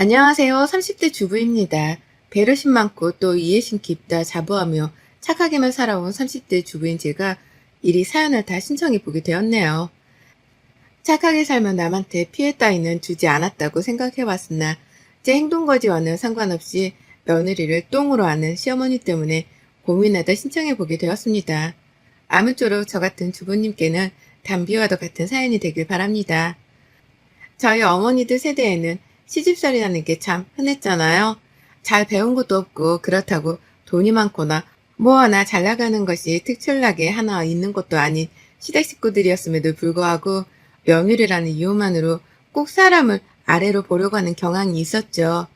안녕하세요. 30대 주부입니다. 배려심 많고 또 이해심 깊다 자부하며 착하게만 살아온 30대 주부인 제가 이리 사연을 다 신청해 보게 되었네요. 착하게 살면 남한테 피해 따위는 주지 않았다고 생각해 왔으나 제 행동 거지와는 상관없이 며느리를 똥으로 아는 시어머니 때문에 고민하다 신청해 보게 되었습니다. 아무쪼록 저 같은 주부님께는 담비와도 같은 사연이 되길 바랍니다. 저희 어머니들 세대에는 시집살이라는 게 참 흔했잖아요. 잘 배운 것도 없고 그렇다고 돈이 많거나 뭐 하나 잘 나가는 것이 특출나게 하나 있는 것도 아닌 시댁 식구들이었음에도 불구하고 며느리라는 이유만으로 꼭 사람을 아래로 보려고 하는 경향이 있었죠.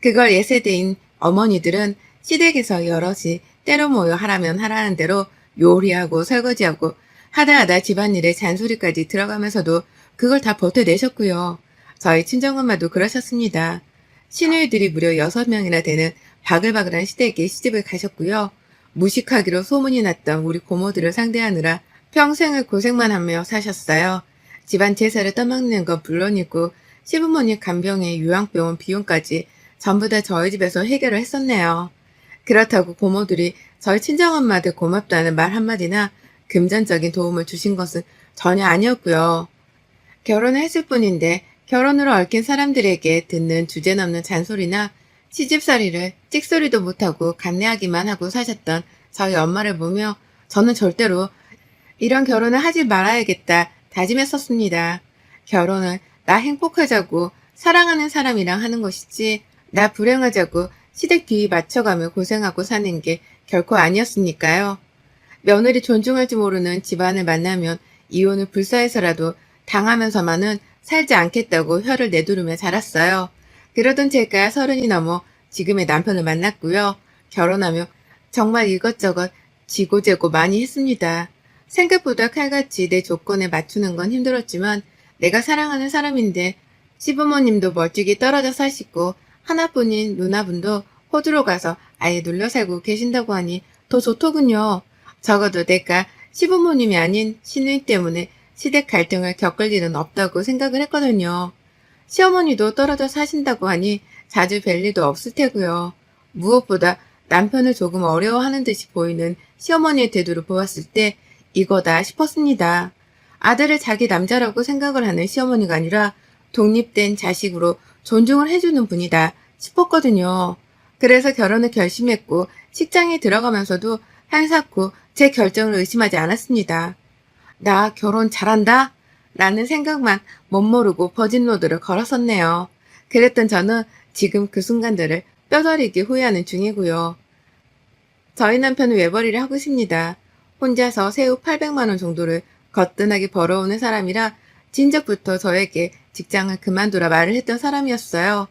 그걸 예세대인 어머니들은 시댁에서 여럿이 때로 모여 하라면 하라는 대로 요리하고 설거지하고 하다 집안일에 잔소리까지 들어가면서도 그걸 다 버텨내셨고요. 저희 친정엄마도 그러셨습니다. 시누이들이 무려 6명이나 되는 바글바글한 시댁에 시집을 가셨고요. 무식하기로 소문이 났던 우리 고모들을 상대하느라 평생을 고생만 하며 사셨어요. 집안 제사를 떠먹는 건 물론이고 시부모님 간병에 요양병원 비용까지 전부 다 저희 집에서 해결을 했었네요. 그렇다고 고모들이 저희 친정엄마들 고맙다는 말 한마디나 금전적인 도움을 주신 것은 전혀 아니었고요. 결혼을 했을 뿐인데 결혼으로 얽힌 사람들에게 듣는 주제넘는 잔소리나 시집살이를 찍소리도 못하고 간내하기만 하고 사셨던 저희 엄마를 보며 저는 절대로 이런 결혼을 하지 말아야겠다 다짐했었습니다. 결혼을 나 행복하자고 사랑하는 사람이랑 하는 것이지 나 불행하자고 시댁 뒤 맞춰가며 고생하고 사는 게 결코 아니었으니까요. 며느리 존중할지 모르는 집안을 만나면 이혼을 불사해서라도 당하면서만은 살지 않겠다고 혀를 내두르며 자랐어요. 그러던 제가 30이 넘어 지금의 남편을 만났고요. 결혼하며 정말 이것저것 지고재고 많이 했습니다. 생각보다 칼같이 내 조건에 맞추는 건 힘들었지만 내가 사랑하는 사람인데 시부모님도 멀찍이 떨어져 사시고 하나뿐인 누나분도 호주로 가서 아예 눌러 살고 계신다고 하니 더 좋더군요. 적어도 내가 시부모님이 아닌 시누이 때문에 시댁 갈등을 겪을 일은 없다고 생각을 했거든요. 시어머니도 떨어져 사신다고 하니 자주 뵐 일도 없을 테고요. 무엇보다 남편을 조금 어려워하는 듯이 보이는 시어머니의 태도를 보았을 때 이거다 싶었습니다. 아들을 자기 남자라고 생각을 하는 시어머니가 아니라 독립된 자식으로 존중을 해주는 분이다 싶었거든요. 그래서 결혼을 결심했고 직장에 들어가면서도 한사코 제 결정을 의심하지 않았습니다. 나 결혼 잘한다? 라는 생각만 멋모르고 버진로드를 걸었었네요. 그랬던 저는 지금 그 순간들을 뼈저리게 후회하는 중이고요. 저희 남편은 외벌이를 하고 있습니다. 혼자서 세후 800만 원 정도를 거뜬하게 벌어오는 사람이라 진작부터 저에게 직장을 그만두라 말을 했던 사람이었어요.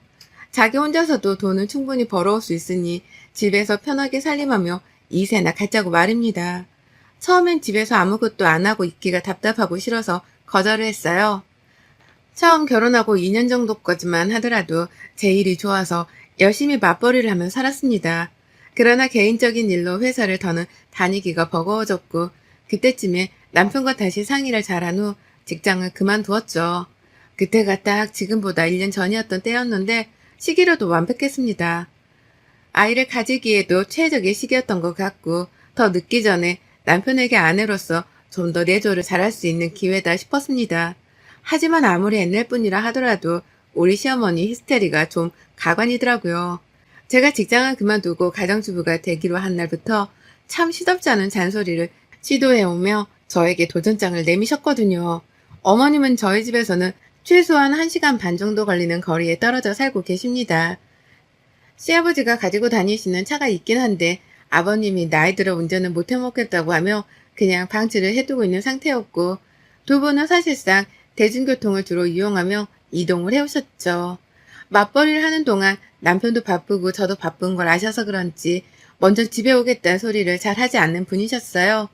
자기 혼자서도 돈을 충분히 벌어올 수 있으니 집에서 편하게 살림하며 이세나 갖자고 말입니다. 처음엔 집에서 아무것도 안 하고 있기가 답답하고 싫어서 거절을 했어요. 처음 결혼하고 2년 정도까지만 하더라도 제 일이 좋아서 열심히 맞벌이를 하며 살았습니다. 그러나 개인적인 일로 회사를 더는 다니기가 버거워졌고 그때쯤에 남편과 다시 상의를 잘한 후 직장을 그만두었죠. 그때가 딱 지금보다 1년 전이었던 때였는데 시기로도 완벽했습니다. 아이를 가지기에도 최적의 시기였던 것 같고 더 늦기 전에 남편에게 아내로서 좀 더 내조를 잘할 수 있는 기회다 싶었습니다. 하지만 아무리 옛날뿐이라 하더라도 우리 시어머니 히스테리가 좀 가관이더라고요. 제가 직장을 그만두고 가정주부가 되기로 한 날부터 참 시덥지 않은 잔소리를 시도해오며 저에게 도전장을 내미셨거든요. 어머님은 저희 집에서는 최소한 1시간 반 정도 걸리는 거리에 떨어져 살고 계십니다. 시아버지가 가지고 다니시는 차가 있긴 한데 아버님이 나이 들어 운전을 못 해먹겠다고 하며 그냥 방치를 해두고 있는 상태였고 두 분은 사실상 대중교통을 주로 이용하며 이동을 해오셨죠. 맞벌이를 하는 동안 남편도 바쁘고 저도 바쁜 걸 아셔서 그런지 먼저 집에 오겠다는 소리를 잘 하지 않는 분이셨어요.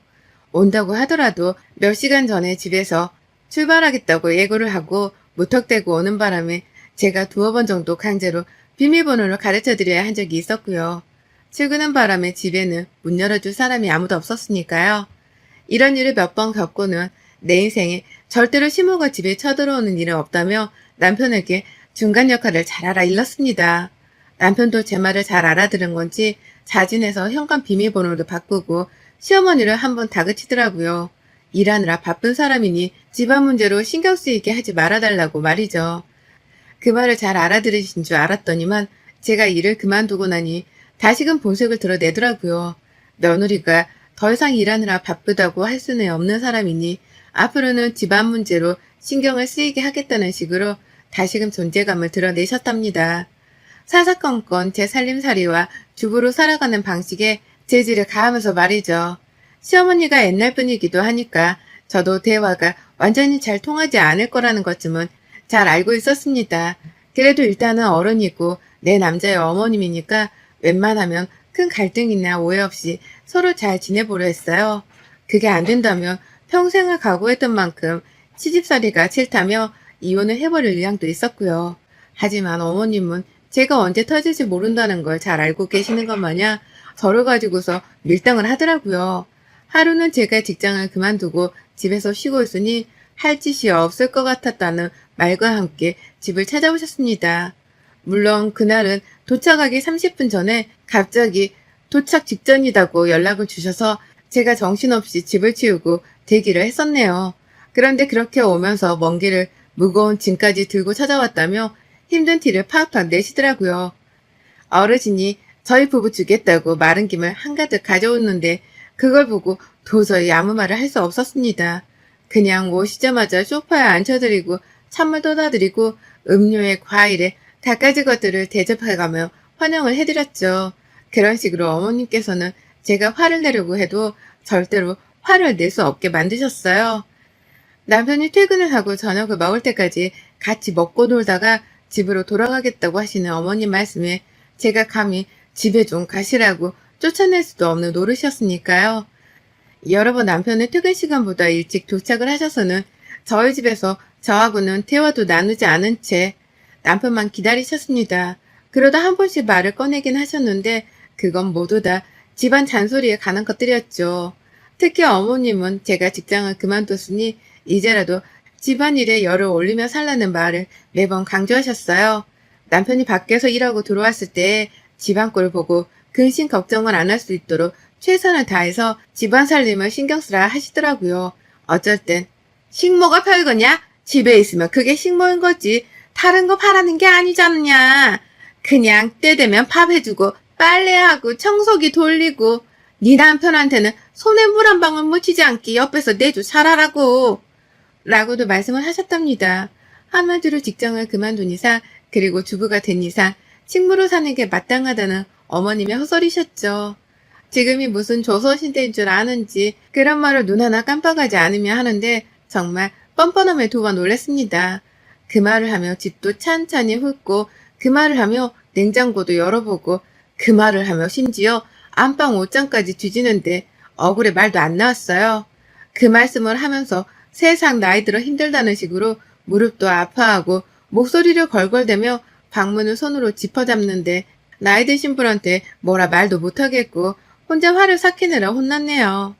온다고 하더라도 몇 시간 전에 집에서 출발하겠다고 예고를 하고 무턱대고 오는 바람에 제가 2번 정도 강제로 비밀번호를 가르쳐드려야 한 적이 있었고요. 출근한 바람에 집에는 문 열어줄 사람이 아무도 없었으니까요. 이런 일을 몇 번 겪고는 내 인생에 절대로 시모가 집에 쳐들어오는 일은 없다며 남편에게 중간 역할을 잘 알아 일렀습니다. 남편도 제 말을 잘 알아들은 건지 자진해서 현관 비밀번호를 바꾸고 시어머니를 한번 다그치더라고요. 일하느라 바쁜 사람이니 집안 문제로 신경 쓰이게 하지 말아달라고 말이죠. 그 말을 잘 알아들으신 줄 알았더니만 제가 일을 그만두고 나니 다시금 본색을 드러내더라고요. 며느리가 더 이상 일하느라 바쁘다고 할 수는 없는 사람이니 앞으로는 집안 문제로 신경을 쓰이게 하겠다는 식으로 다시금 존재감을 드러내셨답니다. 사사건건 제 살림살이와 주부로 살아가는 방식에 재질을 가하면서 말이죠. 시어머니가 옛날 분이기도 하니까 저도 대화가 완전히 잘 통하지 않을 거라는 것쯤은 잘 알고 있었습니다. 그래도 일단은 어른이고 내 남자의 어머님이니까 웬만하면 큰 갈등이나 오해 없이 서로 잘 지내보려 했어요. 그게 안 된다면 평생을 각오했던 만큼 시집살이가 싫다며 이혼을 해버릴 의향도 있었고요. 하지만 어머님은 제가 언제 터질지 모른다는 걸 잘 알고 계시는 것 마냥 저를 가지고서 밀당을 하더라고요. 하루는 제가 직장을 그만두고 집에서 쉬고 있으니 할 짓이 없을 것 같았다는 말과 함께 집을 찾아오셨습니다. 물론 그날은 도착하기 30분 전에 갑자기 도착 직전이라고 연락을 주셔서 제가 정신없이 집을 치우고 대기를 했었네요. 그런데 그렇게 오면서 먼 길을 무거운 짐까지 들고 찾아왔다며 힘든 티를 팍팍 내시더라고요. 어르신이 저희 부부 주겠다고 마른 김을 한가득 가져오는데 그걸 보고 도저히 아무 말을 할 수 없었습니다. 그냥 오시자마자 소파에 앉혀드리고 찬물 떠다드리고 음료에 과일에 갖가지 것들을 대접해가며 환영을 해드렸죠. 그런 식으로 어머님께서는 제가 화를 내려고 해도 절대로 화를 낼 수 없게 만드셨어요. 남편이 퇴근을 하고 저녁을 먹을 때까지 같이 먹고 놀다가 집으로 돌아가겠다고 하시는 어머님 말씀에 제가 감히 집에 좀 가시라고 쫓아낼 수도 없는 노릇이었으니까요. 여러 번 남편의 퇴근 시간보다 일찍 도착을 하셔서는 저희 집에서 저하고는 대화도 나누지 않은 채 남편만 기다리셨습니다. 그러다 한 번씩 말을 꺼내긴 하셨는데 그건 모두 다 집안 잔소리에 관한 것들이었죠. 특히 어머님은 제가 직장을 그만뒀으니 이제라도 집안일에 열을 올리며 살라는 말을 매번 강조하셨어요. 남편이 밖에서 일하고 들어왔을 때 집안꼴을 보고 근심 걱정을 안 할 수 있도록 최선을 다해서 집안 살림을 신경 쓰라 하시더라고요. 어쩔 땐 식모가 별거냐? 집에 있으면 그게 식모인 거지. 다른 거 바라는 게 아니잖냐. 그냥 때 되면 밥 해주고 빨래하고 청소기 돌리고 네 남편한테는 손에 물 한 방울 묻히지 않게 옆에서 내조 살아라고 라고도 말씀을 하셨답니다. 한마디로 직장을 그만둔 이상 그리고 주부가 된 이상 식모로 사는 게 마땅하다는 어머님의 헛소리셨죠. 지금이 무슨 조선시대인 줄 아는지 그런 말을 눈 하나 깜빡하지 않으며 하는데 정말 뻔뻔함에 두 번 놀랐습니다. 그 말을 하며 집도 찬찬히 훑고 그 말을 하며 냉장고도 열어보고 그 말을 하며 심지어 안방 옷장까지 뒤지는데 억울해 말도 안 나왔어요. 그 말씀을 하면서 세상 나이 들어 힘들다는 식으로 무릎도 아파하고 목소리를 걸걸대며 방문을 손으로 짚어잡는데 나이 드신 분한테 뭐라 말도 못하겠고 혼자 화를 삭히느라 혼났네요.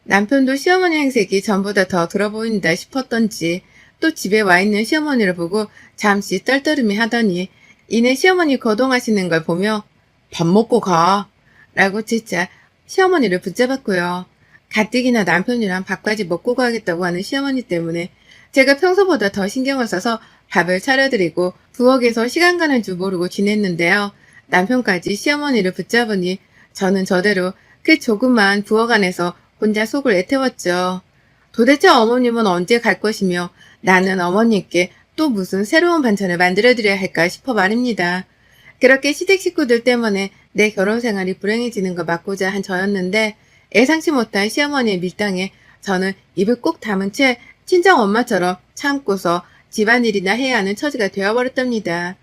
남편도 시어머니 행색이 전보다 더 들어 보인다 싶었던지 또 집에 와 있는 시어머니를 보고 잠시 떨떠름이 하더니 이내 시어머니 거동하시는 걸 보며 밥 먹고 가 라고 진짜 시어머니를 붙잡았고요. 가뜩이나 남편이랑 밥까지 먹고 가겠다고 하는 시어머니 때문에 제가 평소보다 더 신경을 써서 밥을 차려드리고 부엌에서 시간 가는 줄 모르고 지냈는데요. 남편까지 시어머니를 붙잡으니 저는 저대로 그 조그만 부엌 안에서 혼자 속을 애태웠죠. 도대체 어머님은 언제 갈 것이며 나는 어머님께 또 무슨 새로운 반찬을 만들어드려야 할까 싶어 말입니다. 그렇게 시댁 식구들 때문에 내 결혼 생활이 불행해지는 걸 막고자 한 저였는데 예상치 못한 시어머니의 밀당에 저는 입을 꼭 다문 채 친정 엄마처럼 참고서 집안일이나 해야 하는 처지가 되어버렸답니다.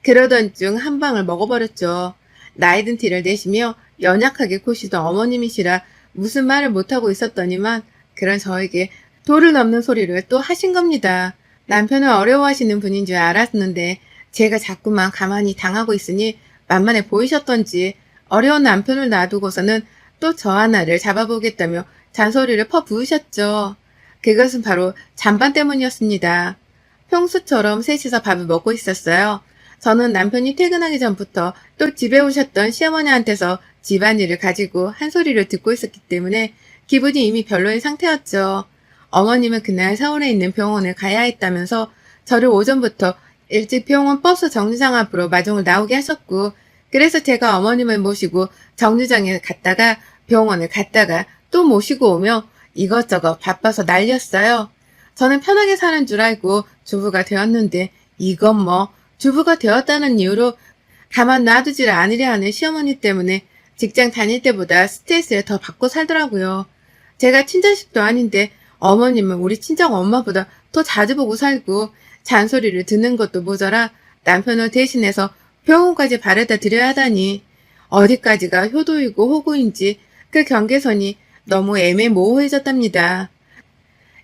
그러던 중 한 방을 먹어버렸죠. 나이든 티를 내시며 연약하게 고시던 어머님이시라 무슨 말을 못하고 있었더니만 그런 저에게 도를 넘는 소리를 또 하신 겁니다. 남편을 어려워하시는 분인 줄 알았는데 제가 자꾸만 가만히 당하고 있으니 만만해 보이셨던지 어려운 남편을 놔두고서는 또 저 하나를 잡아보겠다며 잔소리를 퍼부으셨죠. 그것은 바로 잔반 때문이었습니다. 평소처럼 셋이서 밥을 먹고 있었어요. 저는 남편이 퇴근하기 전부터 또 집에 오셨던 시어머니한테서 집안일을 가지고 한 소리를 듣고 있었기 때문에 기분이 이미 별로인 상태였죠. 어머님은 그날 서울에 있는 병원에 가야 했다면서 저를 오전부터 일찍 병원 버스 정류장 앞으로 마중을 나오게 하셨고, 그래서 제가 어머님을 모시고 정류장에 갔다가 병원을 갔다가 또 모시고 오며 이것저것 바빠서 난리였어요. 저는 편하게 사는 줄 알고 주부가 되었는데 이건 뭐 주부가 되었다는 이유로 가만 놔두지를 않으려 하는 시어머니 때문에 직장 다닐 때보다 스트레스를 더 받고 살더라고요. 제가 친자식도 아닌데 어머님은 우리 친정 엄마보다 더 자주 보고 살고 잔소리를 듣는 것도 모자라 남편을 대신해서 병원까지 바래다 드려야 하다니 어디까지가 효도이고 호구인지 그 경계선이 너무 애매모호해졌답니다.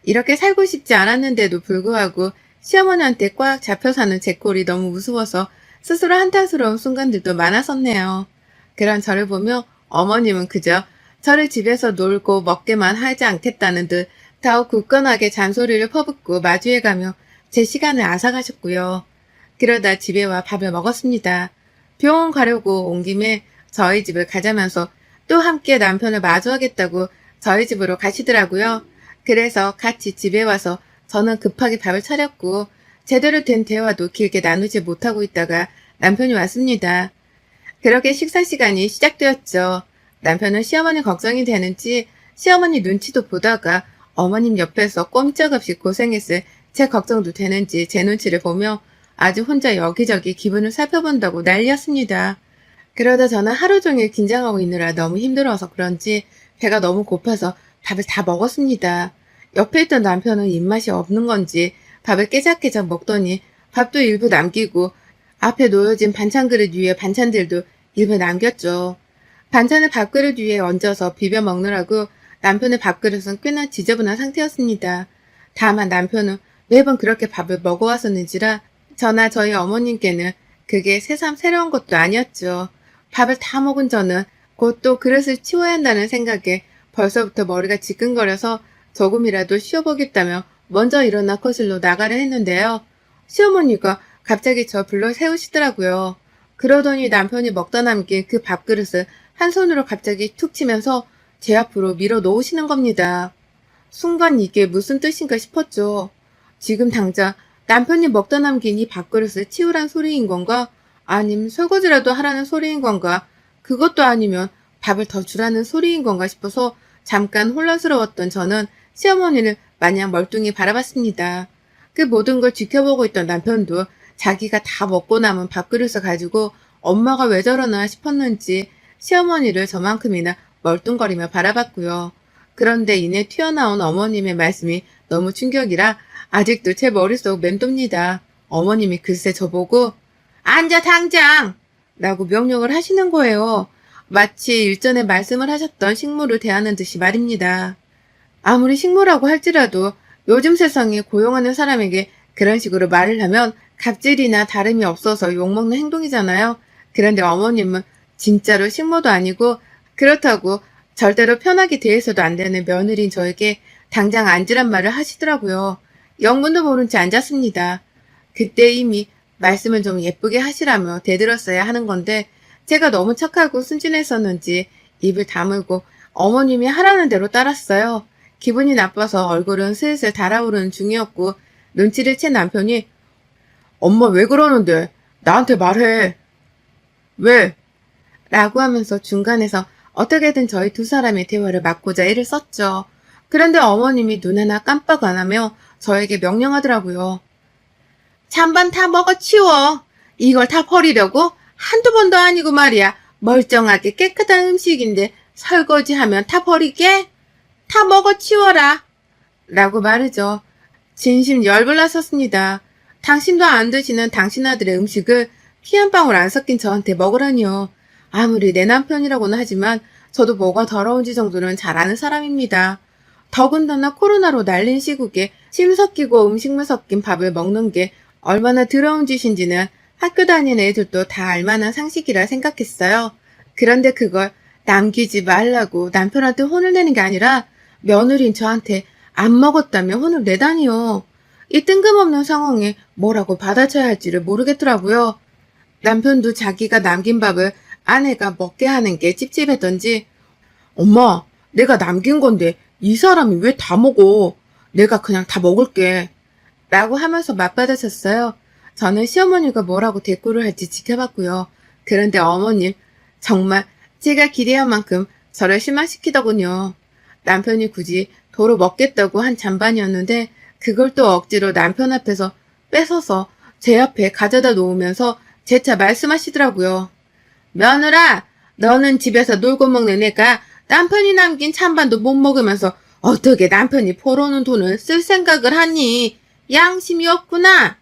이렇게 살고 싶지 않았는데도 불구하고 시어머니한테 꽉 잡혀 사는 제 꼴이 너무 우스워서 스스로 한탄스러운 순간들도 많았었네요. 그런 저를 보며 어머님은 그저 저를 집에서 놀고 먹게만 하지 않겠다는 듯 더욱 굳건하게 잔소리를 퍼붓고 마주해가며 제 시간을 앗아가셨고요. 그러다 집에 와 밥을 먹었습니다. 병원 가려고 온 김에 저희 집을 가자면서 또 함께 남편을 마주하겠다고 저희 집으로 가시더라고요. 그래서 같이 집에 와서 저는 급하게 밥을 차렸고 제대로 된 대화도 길게 나누지 못하고 있다가 남편이 왔습니다. 그렇게 식사 시간이 시작되었죠. 남편은 시어머니 걱정이 되는지 시어머니 눈치도 보다가 어머님 옆에서 꼼짝없이 고생했을 제 걱정도 되는지 제 눈치를 보며 아주 혼자 여기저기 기분을 살펴본다고 난리였습니다. 그러다 저는 하루 종일 긴장하고 있느라 너무 힘들어서 그런지 배가 너무 고파서 밥을 다 먹었습니다. 옆에 있던 남편은 입맛이 없는 건지 밥을 깨작깨작 먹더니 밥도 일부 남기고 앞에 놓여진 반찬 그릇 위에 반찬들도 일부 남겼죠. 반찬을 밥그릇 위에 얹어서 비벼 먹느라고 남편의 밥그릇은 꽤나 지저분한 상태였습니다. 다만 남편은 매번 그렇게 밥을 먹어왔었는지라 저나 저희 어머님께는 그게 새삼 새로운 것도 아니었죠. 밥을 다 먹은 저는 곧 또 그릇을 치워야 한다는 생각에 벌써부터 머리가 지끈거려서 조금이라도 쉬어보겠다며 먼저 일어나 거실로 나가려 했는데요. 시어머니가 갑자기 저 불러 세우시더라고요. 그러더니 남편이 먹다 남긴 그 밥그릇을 한 손으로 갑자기 툭 치면서 제 앞으로 밀어 놓으시는 겁니다. 순간 이게 무슨 뜻인가 싶었죠. 지금 당장 남편이 먹다 남긴 이 밥그릇을 치우란 소리인 건가? 아님 설거지라도 하라는 소리인 건가? 그것도 아니면 밥을 더 주라는 소리인 건가 싶어서 잠깐 혼란스러웠던 저는 시어머니를 마냥 멀뚱히 바라봤습니다. 그 모든 걸 지켜보고 있던 남편도 자기가 다 먹고 남은 밥그릇을 가지고 엄마가 왜 저러나 싶었는지 시어머니를 저만큼이나 멀뚱거리며 바라봤고요. 그런데 이내 튀어나온 어머님의 말씀이 너무 충격이라 아직도 제 머릿속 맴돕니다. 어머님이 글쎄 저보고 앉아 당장! 라고 명령을 하시는 거예요. 마치 일전에 말씀을 하셨던 식물을 대하는 듯이 말입니다. 아무리 식물이라고 할지라도 요즘 세상에 고용하는 사람에게 그런 식으로 말을 하면 갑질이나 다름이 없어서 욕먹는 행동이잖아요. 그런데 어머님은 진짜로 식모도 아니고 그렇다고 절대로 편하게 대해서도 안 되는 며느리인 저에게 당장 앉으란 말을 하시더라고요. 영문도 모른 채 앉았습니다. 그때 이미 말씀을 좀 예쁘게 하시라며 대들었어야 하는 건데 제가 너무 착하고 순진했었는지 입을 다물고 어머님이 하라는 대로 따랐어요. 기분이 나빠서 얼굴은 슬슬 달아오르는 중이었고 눈치를 챈 남편이 엄마 왜 그러는데? 나한테 말해. 왜? 라고 하면서 중간에서 어떻게든 저희 두 사람의 대화를 막고자 애를 썼죠. 그런데 어머님이 눈 하나 깜빡 안 하며 저에게 명령하더라고요. 잔반 다 먹어 치워. 이걸 다 버리려고? 한두 번도 아니고 말이야. 멀쩡하게 깨끗한 음식인데 설거지하면 다 버리게? 다 먹어 치워라. 라고 말이죠. 진심 열불났었습니다. 당신도 안 드시는 당신 아들의 음식을 피 한 방울 안 섞인 저한테 먹으라니요. 아무리 내 남편이라고는 하지만 저도 뭐가 더러운지 정도는 잘 아는 사람입니다. 더군다나 코로나로 날린 시국에 침 섞이고 음식물 섞인 밥을 먹는 게 얼마나 더러운 짓인지는 학교 다니는 애들도 다 알만한 상식이라 생각했어요. 그런데 그걸 남기지 말라고 남편한테 혼을 내는 게 아니라 며느리인 저한테 안 먹었다며 혼을 내다니요. 이 뜬금없는 상황에 뭐라고 받아쳐야 할지를 모르겠더라고요. 남편도 자기가 남긴 밥을 아내가 먹게 하는 게 찝찝했던지 엄마, 내가 남긴 건데 이 사람이 왜 다 먹어? 내가 그냥 다 먹을게. 라고 하면서 맞받아쳤어요. 저는 시어머니가 뭐라고 대꾸를 할지 지켜봤고요. 그런데 어머님, 정말 제가 기대한 만큼 저를 실망시키더군요. 남편이 굳이 도로 먹겠다고 한 잔반이었는데 그걸 또 억지로 남편 앞에서 뺏어서 제 앞에 가져다 놓으면서 재차 말씀하시더라고요. 며느라, 너는 집에서 놀고 먹는 애가 남편이 남긴 찬반도 못 먹으면서 어떻게 남편이 벌어놓은 돈을 쓸 생각을 하니? 양심이 없구나!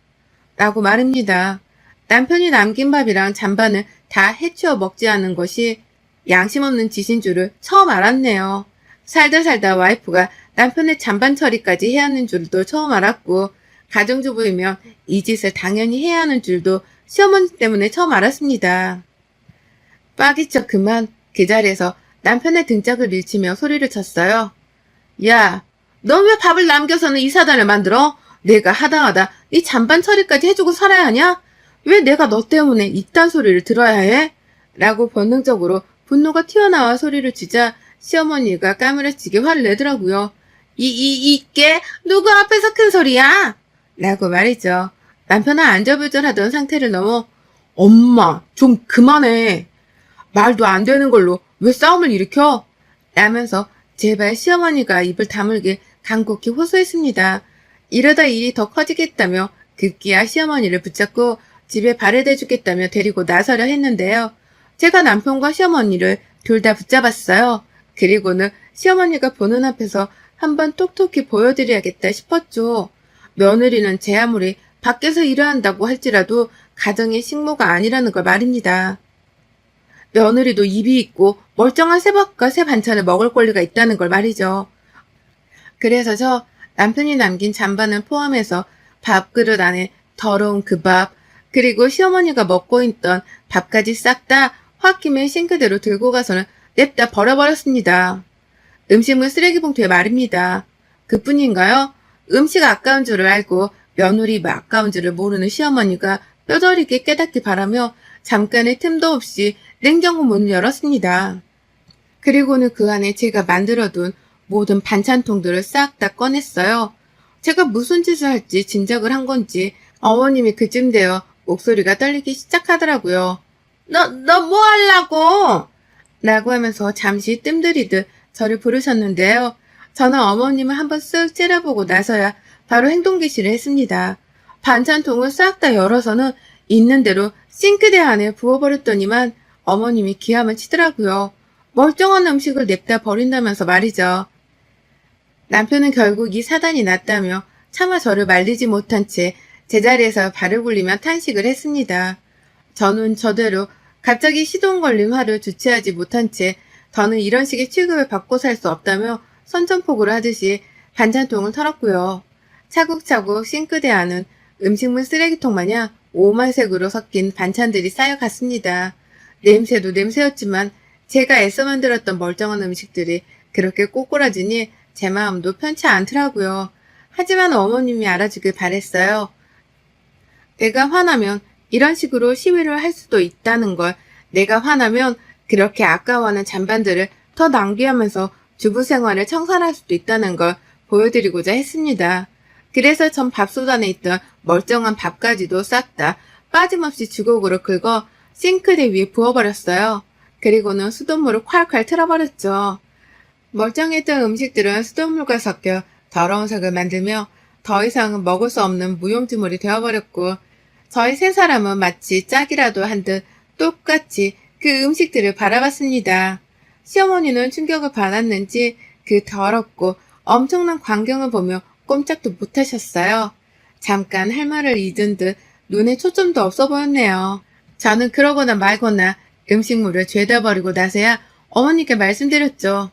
라고 말입니다. 남편이 남긴 밥이랑 잔반을 다 해치워 먹지 않은 것이 양심 없는 짓인 줄을 처음 알았네요. 살다 살다 와이프가 남편의 잔반 처리까지 해야 하는 줄도 처음 알았고, 가정주부이면 이 짓을 당연히 해야 하는 줄도 시어머니 때문에 처음 알았습니다. 빠기쳐 그만 그 자리에서 남편의 등짝을 밀치며 소리를 쳤어요. 야, 넌 왜 밥을 남겨서는 이 사단을 만들어? 내가 하다하다 네 잔반 처리까지 해주고 살아야 하냐? 왜 내가 너 때문에 이딴 소리를 들어야 해? 라고 본능적으로 분노가 튀어나와 소리를 치자 시어머니가 까무러치게 화를 내더라고요. 이게 누구 앞에서 큰 소리야? 라고 말이죠. 남편은 안절부절하던 상태를 넘어 엄마 좀 그만해. 말도 안 되는 걸로 왜 싸움을 일으켜? 라면서 제발 시어머니가 입을 다물길 간곡히 호소했습니다. 이러다 일이 더 커지겠다며 급기야 시어머니를 붙잡고 집에 발을 대주겠다며 데리고 나서려 했는데요. 제가 남편과 시어머니를 둘 다 붙잡았어요. 그리고는 시어머니가 보는 앞에서 한번 톡톡히 보여드려야겠다 싶었죠. 며느리는 제 아무리 밖에서 일을 한다고 할지라도 가정의 식모가 아니라는 걸 말입니다. 며느리도 입이 있고 멀쩡한 새밥과 새 반찬을 먹을 권리가 있다는 걸 말이죠. 그래서 저 남편이 남긴 잔반을 포함해서 밥그릇 안에 더러운 그 밥, 그리고 시어머니가 먹고 있던 밥까지 싹 다 홧김에 싱크대로 들고 가서는 냅다 버려버렸습니다. 음식물 쓰레기 봉투에 말입니다. 그뿐인가요? 음식 아까운 줄을 알고 며느리 아까운 줄을 모르는 시어머니가 뼈저리게 깨닫기 바라며 잠깐의 틈도 없이 냉장고 문을 열었습니다. 그리고는 그 안에 제가 만들어둔 모든 반찬통들을 싹 다 꺼냈어요. 제가 무슨 짓을 할지 짐작을 한 건지 어머님이 그쯤 되어 목소리가 떨리기 시작하더라고요. 너 뭐 하려고? 라고 하면서 잠시 뜸들이듯 저를 부르셨는데요. 저는 어머님을 한번 쓱 째려보고 나서야 바로 행동 개시를 했습니다. 반찬통을 싹 다 열어서는 있는 대로 싱크대 안에 부어버렸더니만 어머님이 기함을 치더라고요. 멀쩡한 음식을 냅다 버린다면서 말이죠. 남편은 결국 이 사단이 났다며 차마 저를 말리지 못한 채 제자리에서 발을 굴리며 탄식을 했습니다. 저는 저대로 갑자기 시동 걸린 화를 주체하지 못한 채 저는 이런 식의 취급을 받고 살 수 없다며 선전포고를 하듯이 반찬통을 털었고요. 차곡차곡 싱크대 안은 음식물 쓰레기통 마냥 오말색으로 섞인 반찬들이 쌓여갔습니다. 냄새도 냄새였지만 제가 애써 만들었던 멀쩡한 음식들이 그렇게 꼬꾸라지니 제 마음도 편치 않더라고요. 하지만 어머님이 알아주길 바랬어요. 내가 화나면 이런 식으로 시위를 할 수도 있다는 걸, 내가 화나면 그렇게 아까워하는 잔반들을 더 낭비하면서 주부 생활을 청산할 수도 있다는 걸 보여드리고자 했습니다. 그래서 전 밥솥 안에 있던 멀쩡한 밥까지도 싹 다 빠짐없이 주걱으로 긁어 싱크대 위에 부어버렸어요. 그리고는 수돗물을 콸콸 틀어버렸죠. 멀쩡했던 음식들은 수돗물과 섞여 더러운 색을 만들며 더 이상은 먹을 수 없는 무용지물이 되어버렸고, 저희 세 사람은 마치 짝이라도 한 듯 똑같이 그 음식들을 바라봤습니다. 시어머니는 충격을 받았는지 그 더럽고 엄청난 광경을 보며 꼼짝도 못하셨어요. 잠깐 할 말을 잊은 듯 눈에 초점도 없어 보였네요. 저는 그러거나 말거나 음식물을 죄다 버리고 나서야 어머니께 말씀드렸죠.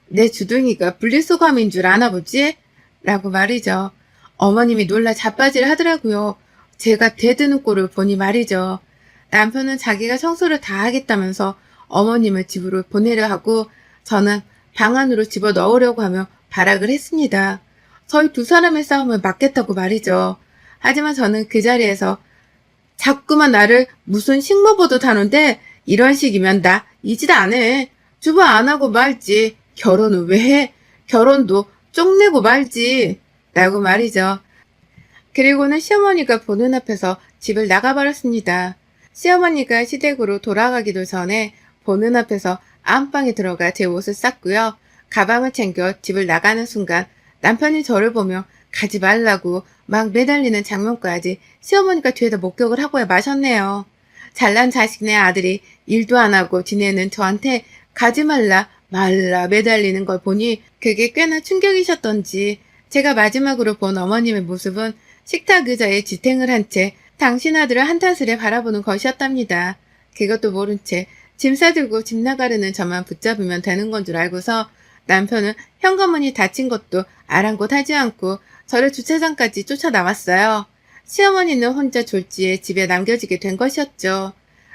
내 주둥이가 분리수거함인 줄 아나 보지? 라고 말이죠. 어머님이 놀라 자빠질 하더라고요. 제가 대드는 꼴을 보니 말이죠. 남편은 자기가 청소를 다 하겠다면서 어머님을 집으로 보내려 하고 저는 방 안으로 집어넣으려고 하며 발악을 했습니다. 저희 두 사람의 싸움을 막겠다고 말이죠. 하지만 저는 그 자리에서 자꾸만 나를 무슨 식모보도 다는데 이런 식이면 나 이 짓 안 해. 주부 안 하고 말지. 결혼은 왜 해? 결혼도 쪽내고 말지. 라고 말이죠. 그리고는 시어머니가 보는 앞에서 집을 나가버렸습니다. 시어머니가 시댁으로 돌아가기도 전에 보는 앞에서 안방에 들어가 제 옷을 쌌고요. 가방을 챙겨 집을 나가는 순간 남편이 저를 보며 가지 말라고 막 매달리는 장면까지 시어머니가 뒤에다 목격을 하고야 마셨네요. 잘난 자식네 아들이 일도 안 하고 지내는 저한테 가지 말라 매달리는 걸 보니 그게 꽤나 충격이셨던지 제가 마지막으로 본 어머님의 모습은 식탁 의자에 지탱을 한 채 당신 아들을 한탄스레 바라보는 것이었답니다. 그것도 모른 채 짐 싸들고 집 나가려는 저만 붙잡으면 되는 건 줄 알고서 남편은 현관문이 닫힌 것도 아랑곳하지 않고 저를 주차장까지 쫓아나왔어요. 시어머니는 혼자 졸지에 집에 남겨지게 된 것이었죠.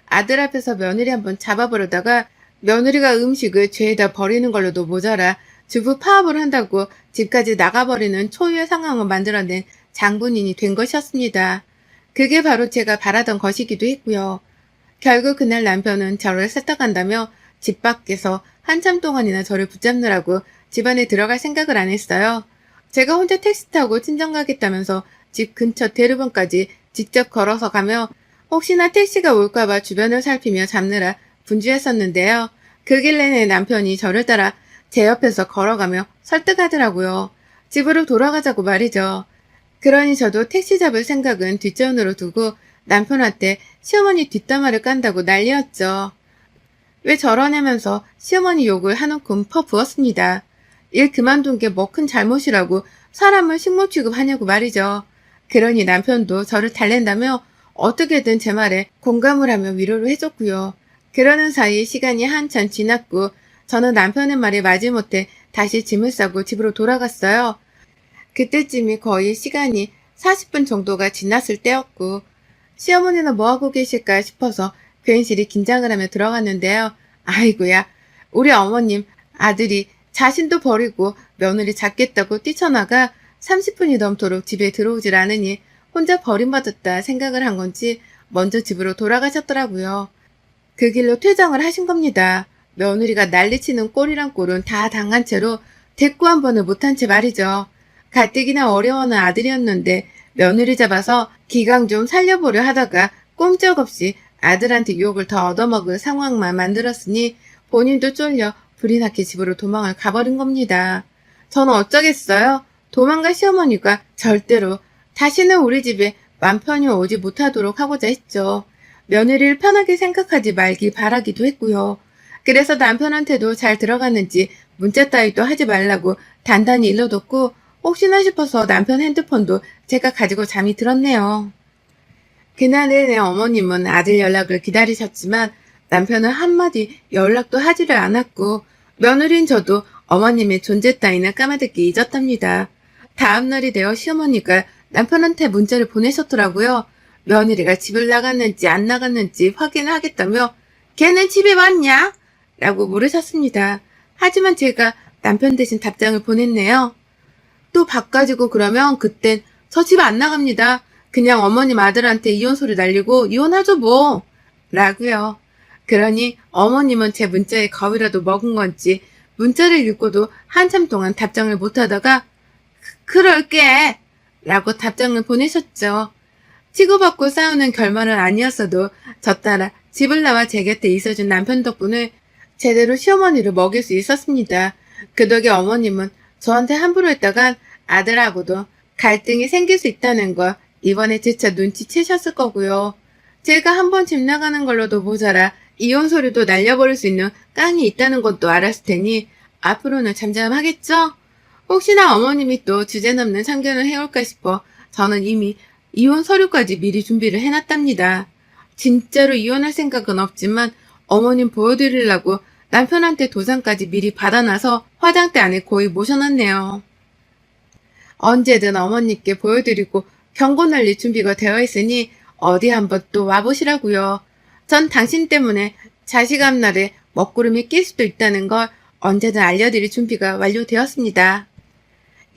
아들 앞에서 며느리 한번 잡아보려다가 며느리가 음식을 죄에다 버리는 걸로도 모자라 주부 파업을 한다고 집까지 나가버리는 초유의 상황을 만들어낸 장본인이 된 것이었습니다. 그게 바로 제가 바라던 것이기도 했고요. 결국 그날 남편은 저를 세탁한다며 집 밖에서 한참 동안이나 저를 붙잡느라고 집안에 들어갈 생각을 안 했어요. 제가 혼자 택시 타고 친정 가겠다면서 집 근처 대로변까지 직접 걸어서 가며 혹시나 택시가 올까봐 주변을 살피며 잡느라 분주했었는데요. 그 길 내내 남편이 저를 따라 제 옆에서 걸어가며 설득하더라고요. 집으로 돌아가자고 말이죠. 그러니 저도 택시 잡을 생각은 뒷전으로 두고 남편한테 시어머니 뒷담화를 깐다고 난리였죠. 왜 저러냐면서 시어머니 욕을 한 움큼 퍼부었습니다. 일 그만둔 게 뭐 큰 잘못이라고 사람을 식모 취급하냐고 말이죠. 그러니 남편도 저를 달랜다며 어떻게든 제 말에 공감을 하며 위로를 해줬고요. 그러는 사이 시간이 한참 지났고 저는 남편의 말에 마지못해 다시 짐을 싸고 집으로 돌아갔어요. 그때쯤이 거의 시간이 40분 정도가 지났을 때였고 시어머니는 뭐하고 계실까 싶어서 괜시리 긴장을 하며 들어갔는데요. 아이고야, 우리 어머님 아들이 자신도 버리고 며느리 잡겠다고 뛰쳐나가 30분이 넘도록 집에 들어오질 않으니 혼자 버림받았다 생각을 한 건지 먼저 집으로 돌아가셨더라고요. 그 길로 퇴장을 하신 겁니다. 며느리가 난리치는 꼴이란 꼴은 다 당한 채로 대꾸 한 번을 못한 채 말이죠. 가뜩이나 어려워하는 아들이었는데 며느리 잡아서 기강 좀 살려보려 하다가 꼼짝없이 아들한테 욕을 더 얻어먹을 상황만 만들었으니 본인도 쫄려 불이 나게 집으로 도망을 가버린 겁니다. 저는 어쩌겠어요? 도망갈 시어머니가 절대로 다시는 우리 집에 맘 편히 오지 못하도록 하고자 했죠. 며느리를 편하게 생각하지 말기 바라기도 했고요. 그래서 남편한테도 잘 들어갔는지 문자 따위도 하지 말라고 단단히 일러뒀고 혹시나 싶어서 남편 핸드폰도 제가 가지고 잠이 들었네요. 그날 내내 어머님은 아들 연락을 기다리셨지만 남편은 한마디 연락도 하지를 않았고 며느리인 저도 어머님의 존재 따위는 까마득히 잊었답니다. 다음날이 되어 시어머니가 남편한테 문자를 보내셨더라고요. 며느리가 집을 나갔는지 안 나갔는지 확인을 하겠다며 걔는 집에 왔냐? 라고 물으셨습니다. 하지만 제가 남편 대신 답장을 보냈네요. 또 바꿔지고 그러면 그땐 저 집 안 나갑니다. 그냥 어머님 아들한테 이혼 소리 날리고 이혼하죠 뭐. 라고요. 그러니 어머님은 제 문자에 겁이라도 먹은 건지 문자를 읽고도 한참 동안 답장을 못하다가 그럴게 라고 답장을 보내셨죠. 치고받고 싸우는 결말은 아니었어도 저 따라 집을 나와 제 곁에 있어준 남편 덕분에 제대로 시어머니를 먹일 수 있었습니다. 그 덕에 어머님은 저한테 함부로 했다간 아들하고도 갈등이 생길 수 있다는 걸 이번에 재차 눈치채셨을 거고요. 제가 한번 집 나가는 걸로도 모자라 이혼 소리도 날려버릴 수 있는 깡이 있다는 것도 알았을 테니 앞으로는 잠잠하겠죠? 혹시나 어머님이 또 주제넘는 참견을 해올까 싶어 저는 이미 이혼 서류까지 미리 준비를 해놨답니다. 진짜로 이혼할 생각은 없지만 어머님 보여드리려고 남편한테 도장까지 미리 받아놔서 화장대 안에 거의 모셔놨네요. 언제든 어머님께 보여드리고 경고 날릴 준비가 되어 있으니 어디 한번 또 와보시라고요. 전 당신 때문에 자식 앞날에 먹구름이 낄 수도 있다는 걸 언제든 알려드릴 준비가 완료되었습니다.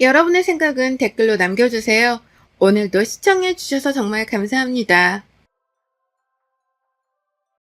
여러분의 생각은 댓글로 남겨주세요. 오늘도 시청해주셔서 정말 감사합니다.